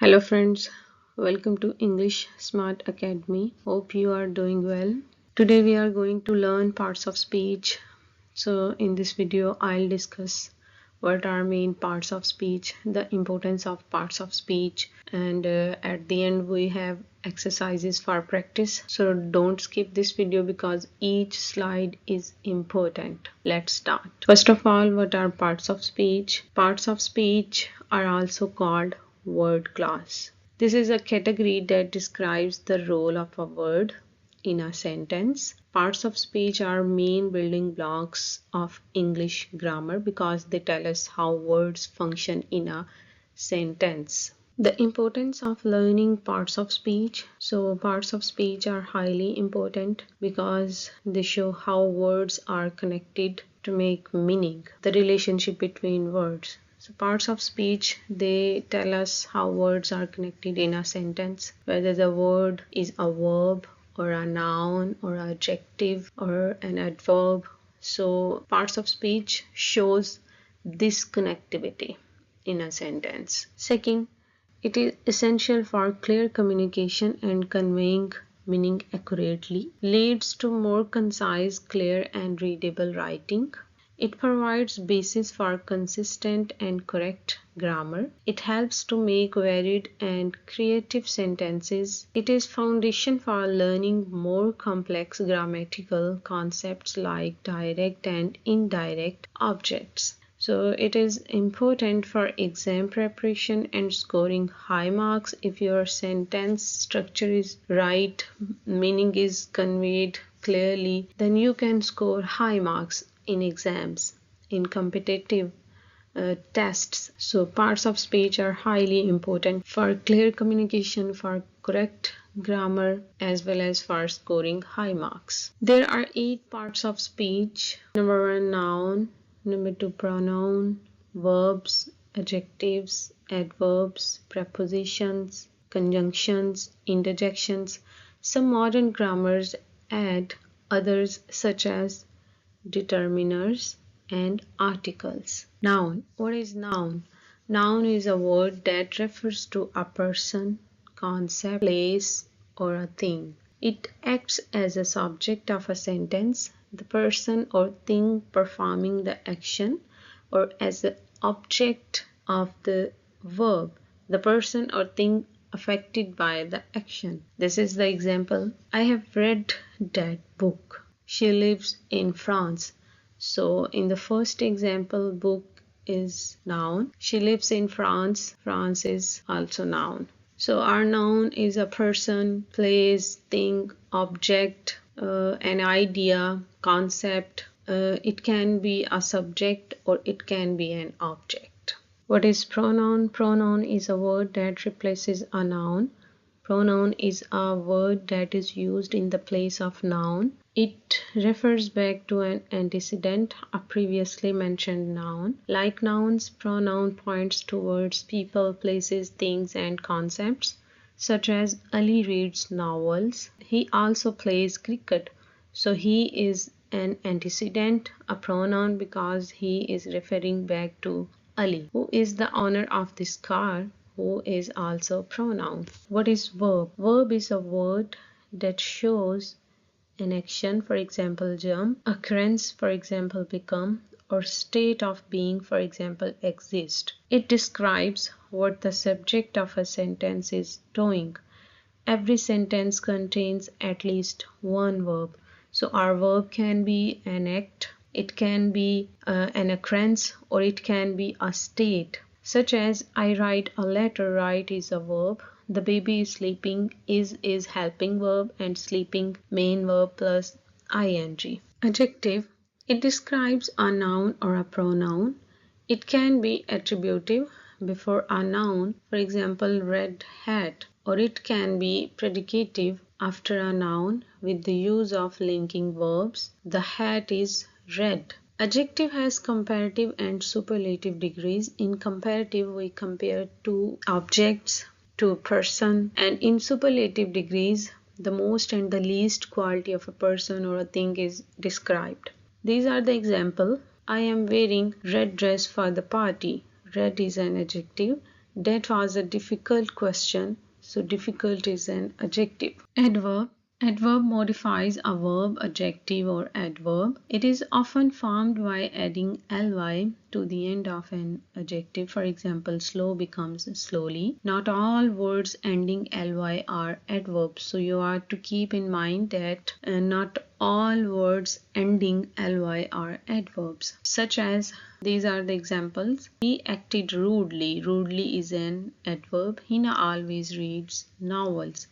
Hello friends, welcome to English Smart Academy. Hope you are doing well. Today we are going to learn parts of speech. So in this video I'll discuss what are main parts of speech, the importance of parts of speech, and at the end we have exercises for practice. So don't skip this video because each slide is important. Let's start. First of all, what are parts of speech? Parts of speech are also called word class. This is a category that describes the role of a word in a sentence. Parts of speech are main building blocks of English grammar because they tell us how words function in a sentence. The importance of learning parts of speech. So parts of speech are highly important because they show how words are connected to make meaning, the relationship between words. So parts of speech, they tell us how words are connected in a sentence, whether the word is a verb or a noun or an adjective or an adverb. So parts of speech shows this connectivity in a sentence. Second, it is essential for clear communication and conveying meaning accurately, leads to more concise, clear and readable writing. It provides basis for consistent and correct grammar. It helps to make varied and creative sentences. It is foundation for learning more complex grammatical concepts like direct and indirect objects. So it is important for exam preparation and scoring high marks. If your sentence structure is right, meaning is conveyed clearly, then you can score high marks in exams, in competitive tests. So parts of speech are highly important for clear communication, for correct grammar, as well as for scoring high marks. There are 8 parts of speech. Number 1, noun. Number 2, pronoun, verbs, adjectives, adverbs, prepositions, conjunctions, interjections. Some modern grammars add others such as determiners and articles. Noun. What is noun? Noun is a word that refers to a person, concept, place, or a thing. It acts as a subject of a sentence, the person or thing performing the action, or as the object of the verb, the person or thing affected by the action. This is the example. I have read that book. She lives in France. So in the first example, book is noun. She lives in France. France is also noun. So our noun is a person, place, thing, object, an idea, concept. It can be a subject or it can be an object. What is pronoun? Pronoun is a word that replaces a noun. Pronoun is a word that is used in the place of noun. It refers back to an antecedent, a previously mentioned noun. Like nouns, pronoun points towards people, places, things, and concepts, such as Ali reads novels. He also plays cricket. So he is an antecedent, a pronoun, because he is referring back to Ali, who is the owner of this car, who is also pronoun. What is verb? Verb is a word that shows an action, for example jump, occurrence, for example become, or state of being, for example exist. It describes what the subject of a sentence is doing. Every sentence contains at least one verb. So our verb can be an act, it can be an occurrence, or it can be a state, such as I write a letter. Write is a verb. The baby is sleeping. Is helping verb, and sleeping main verb plus ing. Adjective. It describes a noun or a pronoun. It can be attributive before a noun, for example red hat, or it can be predicative after a noun with the use of linking verbs. The hat is red. Adjective has comparative and superlative degrees. In comparative, we compare two objects to a person, and in superlative degrees, the most and the least quality of a person or a thing is described. These are the example. I am wearing red dress for the party. Red is an adjective. That was a difficult question. So difficult is an adjective. Adverb. Adverb modifies a verb, adjective, or adverb. It is often formed by adding ly to the end of an adjective. For example, slow becomes slowly. Not all words ending ly are adverbs, so you are to keep in mind that not all words ending ly are adverbs, such as these are the examples. He acted rudely. Rudely is an adverb. Hina always reads novels.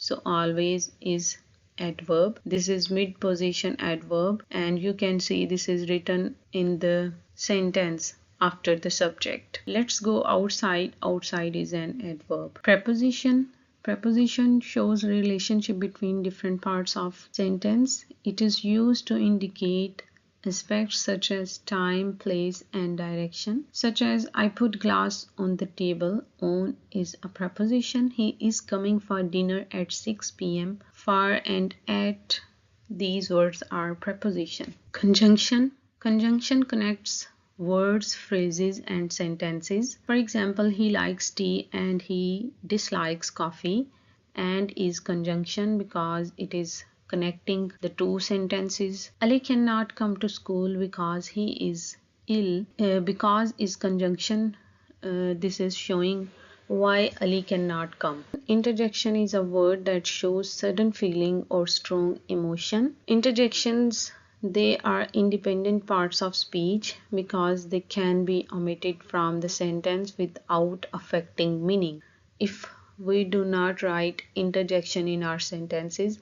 So always is adverb. This is mid position adverb, and you can see this is written in the sentence after the subject. Let's go outside. Outside is an adverb. Preposition. Preposition shows relationship between different parts of sentence. It is used to indicate aspects such as time, place, and direction, such as I put glass on the table. On is a preposition. He is coming for dinner at 6 p.m. For and at, these words are preposition. Conjunction. Conjunction connects words, phrases, and sentences. For example, he likes tea and he dislikes coffee, and is conjunction because it is connecting the two sentences. Ali cannot come to school because he is ill. Because is conjunction. This is showing why Ali cannot come. Interjection is a word that shows sudden feeling or strong emotion. Interjections, they are independent parts of speech because they can be omitted from the sentence without affecting meaning. If we do not write interjection in our sentences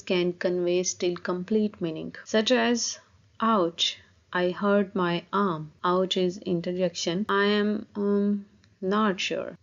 can convey still complete meaning, such as ouch, I hurt my arm. Ouch is interjection. I am not sure.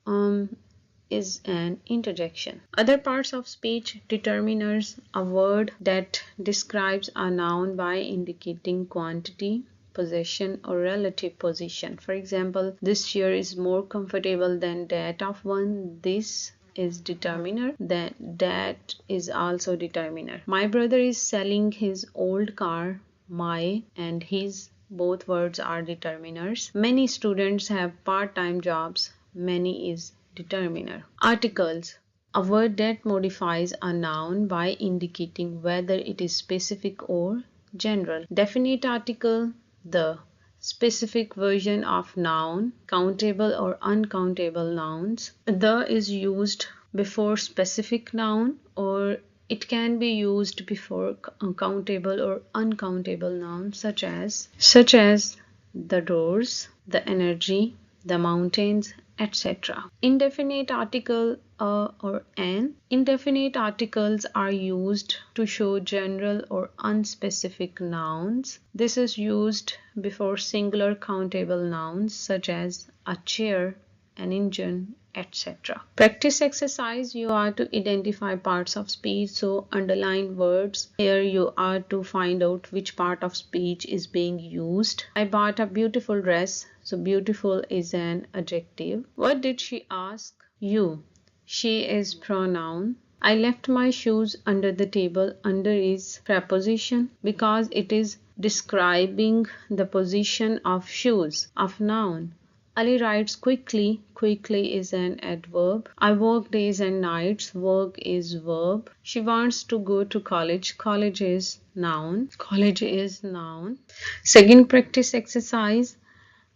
Is an interjection. Other parts of speech. Determiners, a word that describes a noun by indicating quantity, possession, or relative position. For example, this chair is more comfortable than that of one. This is determiner. That is also determiner. My brother is selling his old car. My and his, both words are determiners. Many students have part-time jobs. Many is determiner. Articles, a word that modifies a noun by indicating whether it is specific or general. Definite article, the specific version of noun, countable or uncountable nouns. The is used before specific noun, or it can be used before countable or uncountable nouns, such as the doors, the energy, the mountains, etc. Indefinite article or an. Indefinite articles are used to show general or unspecific nouns. This is used before singular countable nouns such as a chair, an engine, etc. Practice exercise. You are to identify parts of speech, so underline words. Here you are to find out which part of speech is being used. I bought a beautiful dress. So beautiful is an adjective. What did she ask you? She is pronoun. I left my shoes under the table. Under is preposition because it is describing the position of shoes, of noun. Ali writes quickly. Quickly is an adverb. I work days and nights. Work is verb. She wants to go to college. College is noun. College is noun. Second practice exercise.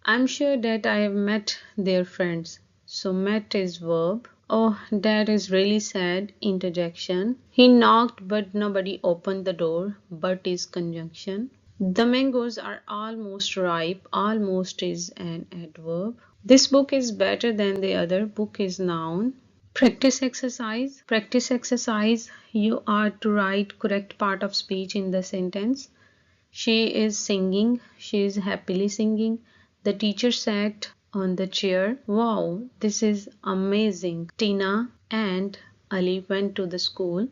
I'm sure that I have met their friends. So met is verb. Oh, that is really sad. Interjection. He knocked but nobody opened the door. But is conjunction. The mangoes are almost ripe. Almost is an adverb. This book is better than the other. Book is noun. Practice exercise. Practice exercise. You are to write correct part of speech in the sentence. She is singing. She is happily singing. The teacher sat on the chair. Wow, this is amazing. Tina and Ali went to the school.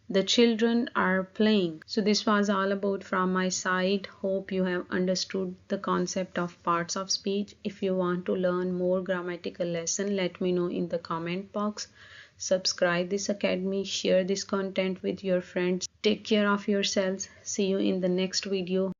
The children are playing. So this was all about from my side. Hope you have understood the concept of parts of speech. If you want to learn more grammatical lesson, let me know in the comment box. Subscribe this academy, share this content with your friends. Take care of yourselves. See you in the next video.